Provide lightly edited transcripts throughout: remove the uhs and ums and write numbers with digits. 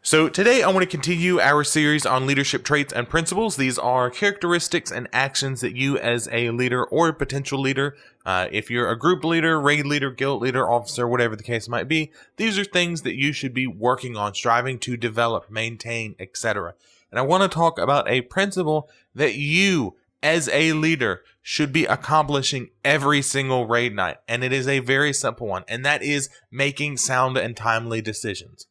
So today I want to continue our series on leadership traits and principles. These are characteristics and actions that you as a leader or potential leader, if you're a group leader, raid leader, guild leader, officer, whatever the case might be, these are things that you should be working on, striving to develop, maintain, etc. And I want to talk about a principle that you as a leader should be accomplishing every single raid night. And it is a very simple one, and that is making sound and timely decisions.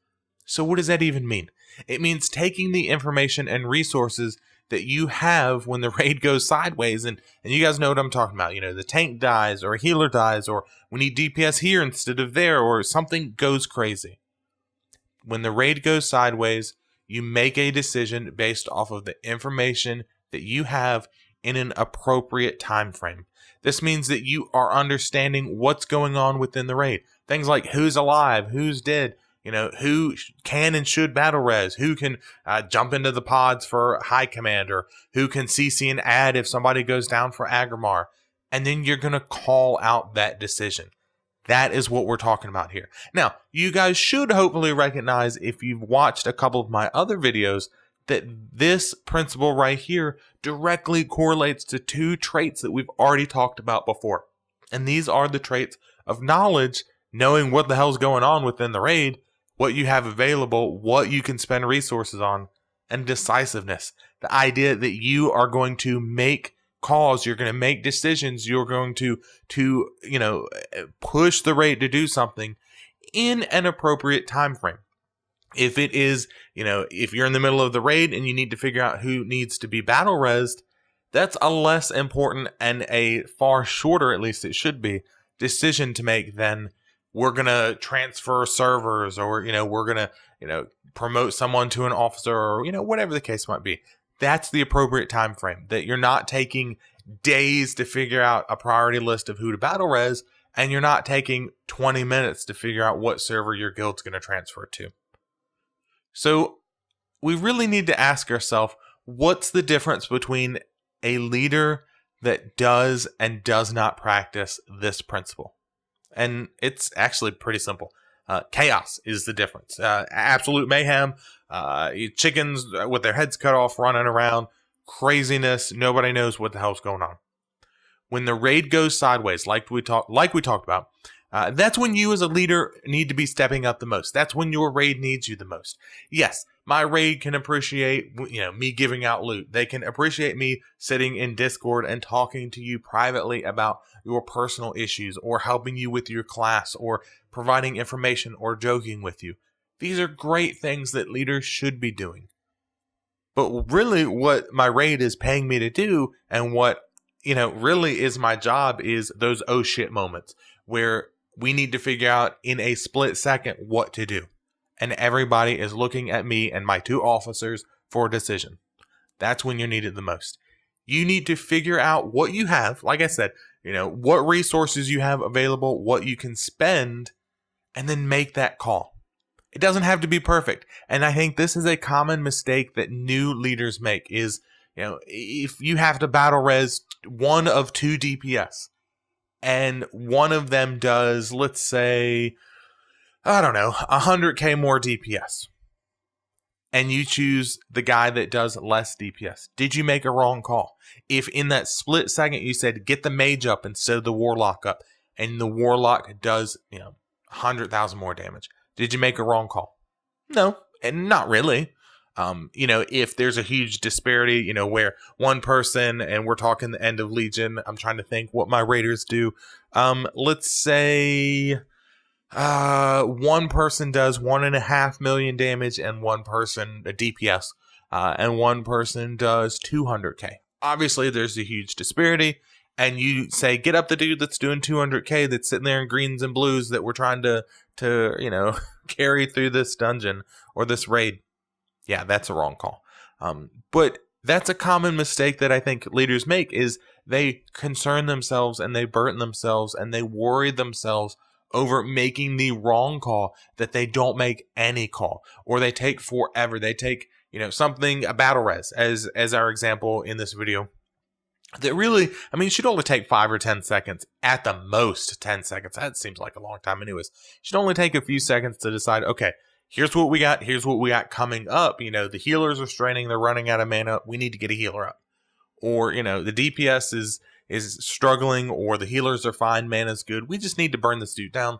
So what does that even mean? It means taking the information and resources that you have when the raid goes sideways, and you guys know what I'm talking about. You know, the tank dies, or a healer dies, or we need DPS here instead of there, or something goes crazy. When the raid goes sideways, you make a decision based off of the information that you have in an appropriate time frame. This means that you are understanding what's going on within the raid. Things like who's alive, who's dead, you know, who can and should battle res, who can jump into the pods for high command, or who can CC and add if somebody goes down for Agrimar. And then you're going to call out that decision. That is what we're talking about here. Now, you guys should hopefully recognize, if you've watched a couple of my other videos, that this principle right here directly correlates to two traits that we've already talked about before. And these are the traits of knowledge, knowing what the hell's going on within the raid, what you have available, what you can spend resources on, and decisiveness. The idea that you are going to make calls, you're going to make decisions, you're going to push the raid to do something in an appropriate time frame. If it is, if you're in the middle of the raid and you need to figure out who needs to be battle resed, that's a less important and a far shorter, at least it should be, decision to make than we're going to transfer servers, or, we're going to, promote someone to an officer, or, whatever the case might be. That's the appropriate time frame, that you're not taking days to figure out a priority list of who to battle res, and you're not taking 20 minutes to figure out what server your guild's going to transfer to. So we really need to ask ourselves, what's the difference between a leader that does and does not practice this principle? And it's actually pretty simple. Chaos is the difference. Absolute mayhem, chickens with their heads cut off running around, craziness, nobody knows what the hell's going on. When the raid goes sideways, like we talked about, that's when you as a leader need to be stepping up the most. That's when your raid needs you the most. Yes, my raid can appreciate, me giving out loot. They can appreciate me sitting in Discord and talking to you privately about your personal issues, or helping you with your class, or providing information, or joking with you. These are great things that leaders should be doing. But really what my raid is paying me to do, and what, really is my job, is those oh shit moments where we need to figure out in a split second what to do. And everybody is looking at me and my two officers for a decision. That's when you're needed the most. You need to figure out what you have. Like I said, what resources you have available, what you can spend, and then make that call. It doesn't have to be perfect. And I think this is a common mistake that new leaders make is, if you have to battle res one of two DPS, and one of them does, let's say, 100k more DPS, and you choose the guy that does less DPS, did you make a wrong call? If in that split second you said, get the mage up instead of the warlock up, and the warlock does, 100,000 more damage, did you make a wrong call? No, and not really. If there's a huge disparity, where one person, and we're talking the end of Legion, I'm trying to think what my raiders do. Let's say one person does 1.5 million damage, and one person a DPS, and one person does 200k. Obviously, there's a huge disparity, and you say, get up the dude that's doing 200k, that's sitting there in greens and blues, that we're trying to carry through this dungeon or this raid. Yeah, that's a wrong call. But that's a common mistake that I think leaders make, is they concern themselves and they burden themselves and they worry themselves over making the wrong call, that they don't make any call, or they take forever. They take, something, a battle res as our example in this video, that really, should only take 5 or 10 seconds, at the most 10 seconds. That seems like a long time anyways. Should only take a few seconds to decide, okay, here's what we got. Here's what we got coming up. You know, the healers are straining. They're running out of mana. We need to get a healer up. Or, you know, the DPS is struggling, or the healers are fine. Mana's good. We just need to burn this dude down.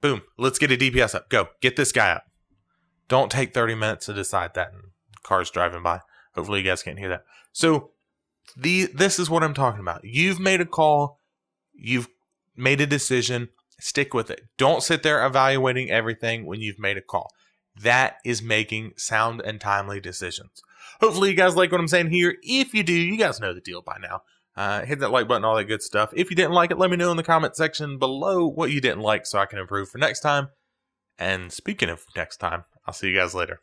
Boom. Let's get a DPS up. Go. Get this guy up. Don't take 30 minutes to decide that. Cars driving by. Hopefully you guys can't hear that. So this is what I'm talking about. You've made a call. You've made a decision. Stick with it. Don't sit there evaluating everything when you've made a call. That is making sound and timely decisions. Hopefully you guys like what I'm saying here. If you do, you guys know the deal by now. Hit that like button, all that good stuff. If you didn't like it, let me know in the comment section below what you didn't like so I can improve for next time. And speaking of next time, I'll see you guys later.